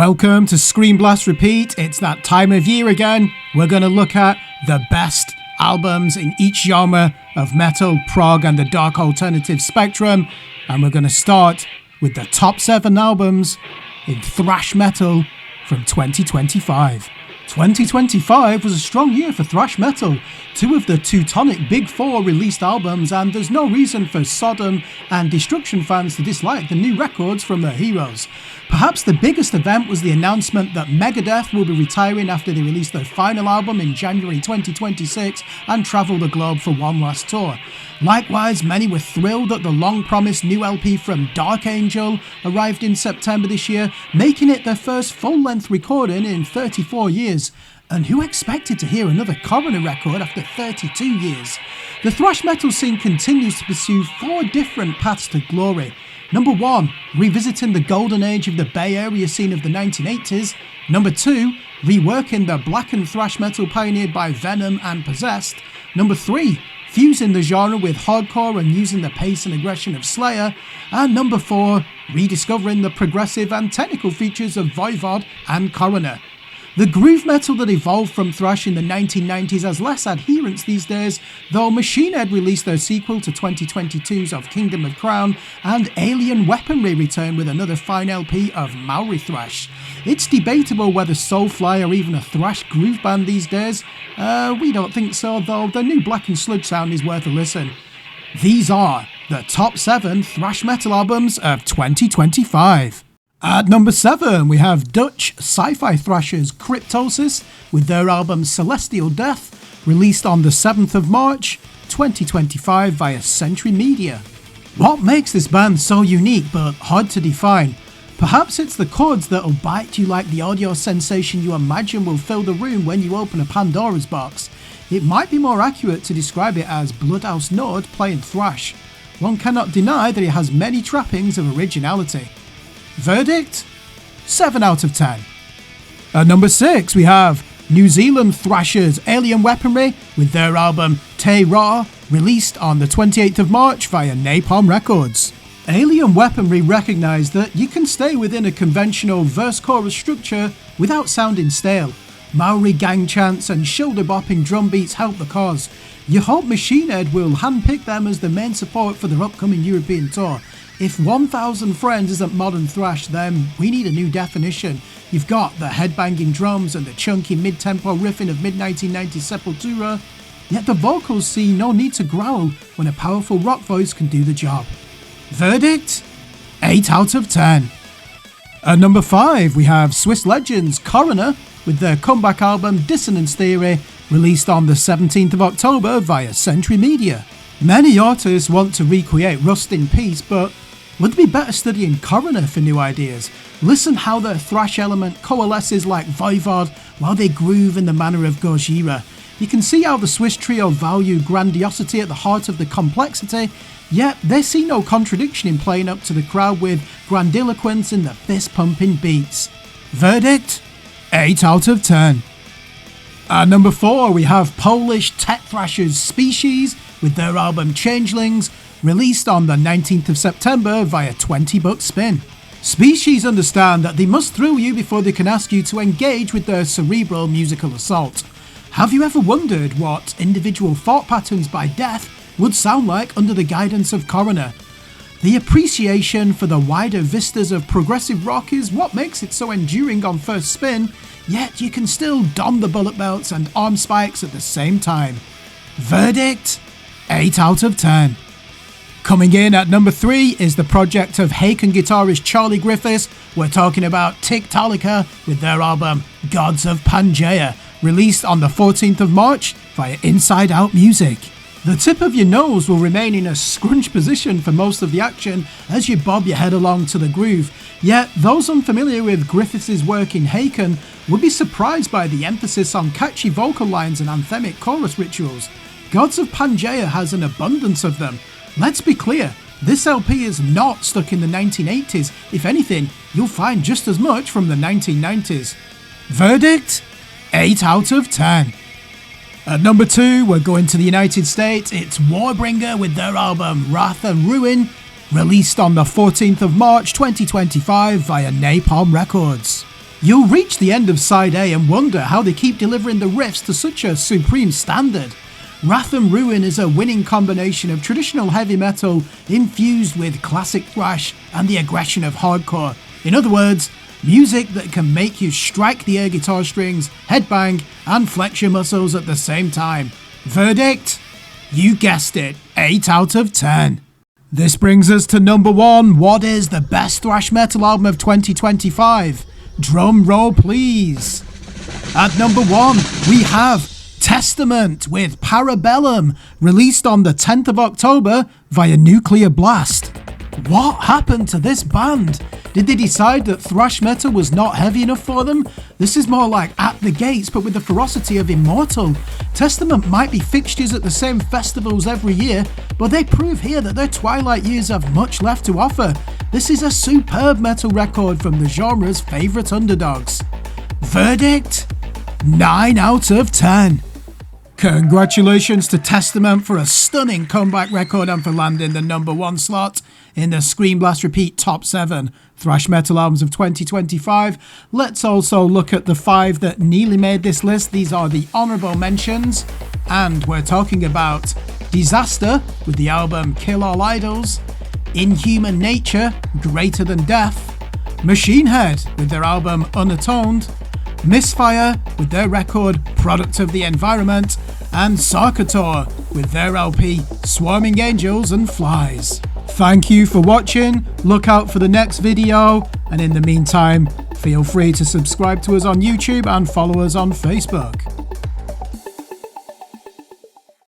Welcome to Screen Blast Repeat. It's that time of year again. We're going to look at the best albums in each genre of metal, prog and the dark alternative spectrum. And we're going to start with the top 7 albums in thrash metal from 2025. 2025 was a strong year for thrash metal. 2 of the Teutonic Big Four released albums, and there's no reason for Sodom and Destruction fans to dislike the new records from their heroes. Perhaps the biggest event was the announcement that Megadeth will be retiring after they released their final album in January 2026 and travel the globe for one last tour. Likewise, many were thrilled that the long-promised new LP from Dark Angel arrived in September this year, making it their first full-length recording in 34 years. And who expected to hear another Coroner record after 32 years? The thrash metal scene continues to pursue 4 different paths to glory. Number 1, revisiting the golden age of the Bay Area scene of the 1980s. Number 2, reworking the blackened thrash metal pioneered by Venom and Possessed. Number 3, fusing the genre with hardcore and using the pace and aggression of Slayer. And number 4, rediscovering the progressive and technical features of Voivod and Coroner. The groove metal that evolved from thrash in the 1990s has less adherents these days, though Machine Head released their sequel to 2022's Of Kingdom of Crown, and Alien Weaponry returned with another fine LP of Maori thrash. It's debatable whether Soulfly are even a thrash groove band these days. We don't think so, though their new Black and Sludge sound is worth a listen. These are the top 7 thrash metal albums of 2025. At number 7, we have Dutch sci-fi thrashers Kryptosis with their album Celestial Death, released on the 7th of March 2025 via Century Media. What makes this band so unique but hard to define? Perhaps it's the chords that'll bite you like the audio sensation you imagine will fill the room when you open a Pandora's box. It might be more accurate to describe it as Bloodhouse Nord playing thrash. One cannot deny that it has many trappings of originality. Verdict? 7 out of 10. At number 6, we have New Zealand thrashers Alien Weaponry with their album Te Ra, released on the 28th of March via Napalm Records. Alien Weaponry recognised that you can stay within a conventional verse-chorus structure without sounding stale. Maori gang chants and shoulder-bopping drum beats help the cause. You hope Machine Head will handpick them as the main support for their upcoming European tour. If 1000 Friends isn't modern thrash, then we need a new definition. You've got the headbanging drums and the chunky mid-tempo riffing of mid-1990s Sepultura, yet the vocals see no need to growl when a powerful rock voice can do the job. Verdict? 8 out of 10. At number 5, we have Swiss legends Coroner with their comeback album Dissonance Theory, released on the 17th of October via Century Media. Many artists want to recreate Rust in Peace, but would be better studying Coroner for new ideas. Listen how their thrash element coalesces like Voivod while they groove in the manner of Gojira. You can see how the Swiss trio value grandiosity at the heart of the complexity, yet they see no contradiction in playing up to the crowd with grandiloquence in the fist-pumping beats. Verdict? 8 out of 10. At number 4, we have Polish tech thrashers Species with their album Changelings, released on the 19th of September via 20 Buck Spin. Species understand that they must thrill you before they can ask you to engage with their cerebral musical assault. Have you ever wondered what individual thought patterns by death would sound like under the guidance of Coroner? The appreciation for the wider vistas of progressive rock is what makes it so enduring on first spin, yet you can still don the bullet belts and arm spikes at the same time. Verdict? 8 out of 10. Coming in at number 3 is the project of Haken guitarist Charlie Griffiths. We're talking about Tiktaalika with their album Gods of Pangaea, released on the 14th of March via Inside Out Music. The tip of your nose will remain in a scrunch position for most of the action as you bob your head along to the groove, yet those unfamiliar with Griffiths' work in Haken would be surprised by the emphasis on catchy vocal lines and anthemic chorus rituals. Gods of Pangaea has an abundance of them. Let's be clear, this LP is not stuck in the 1980s. If anything, you'll find just as much from the 1990s. Verdict? 8 out of 10. At number 2, we're going to the United States. It's Warbringer with their album Wrath and Ruin, released on the 14th of March 2025 via Napalm Records. You'll reach the end of side A and wonder how they keep delivering the riffs to such a supreme standard. Wrath and Ruin is a winning combination of traditional heavy metal infused with classic thrash and the aggression of hardcore. In other words, music that can make you strike the air guitar strings, headbang, and flex your muscles at the same time. Verdict? You guessed it, 8 out of 10. This brings us to number 1. What is the best thrash metal album of 2025? Drum roll please. At number 1, we have Testament with Parabellum, released on the 10th of October via Nuclear Blast. What happened to this band? Did they decide that thrash metal was not heavy enough for them? This is more like At the Gates, but with the ferocity of Immortal. Testament might be fixtures at the same festivals every year, but they prove here that their twilight years have much left to offer. This is a superb metal record from the genre's favourite underdogs. Verdict? 9 out of 10. Congratulations to Testament for a stunning comeback record and for landing the number 1 slot in the Scream Blast Repeat Top 7 Thrash Metal Albums of 2025. Let's also look at the 5 that nearly made this list. These are the honourable mentions, and we're talking about Disaster with the album Kill All Idols, Inhuman Nature, Greater Than Death, Machine Head with their album Unatoned, Misfire with their record Product of the Environment, and Sarkator with their LP Swarming Angels and Flies. Thank you for watching, look out for the next video, and in the meantime, feel free to subscribe to us on YouTube and follow us on Facebook.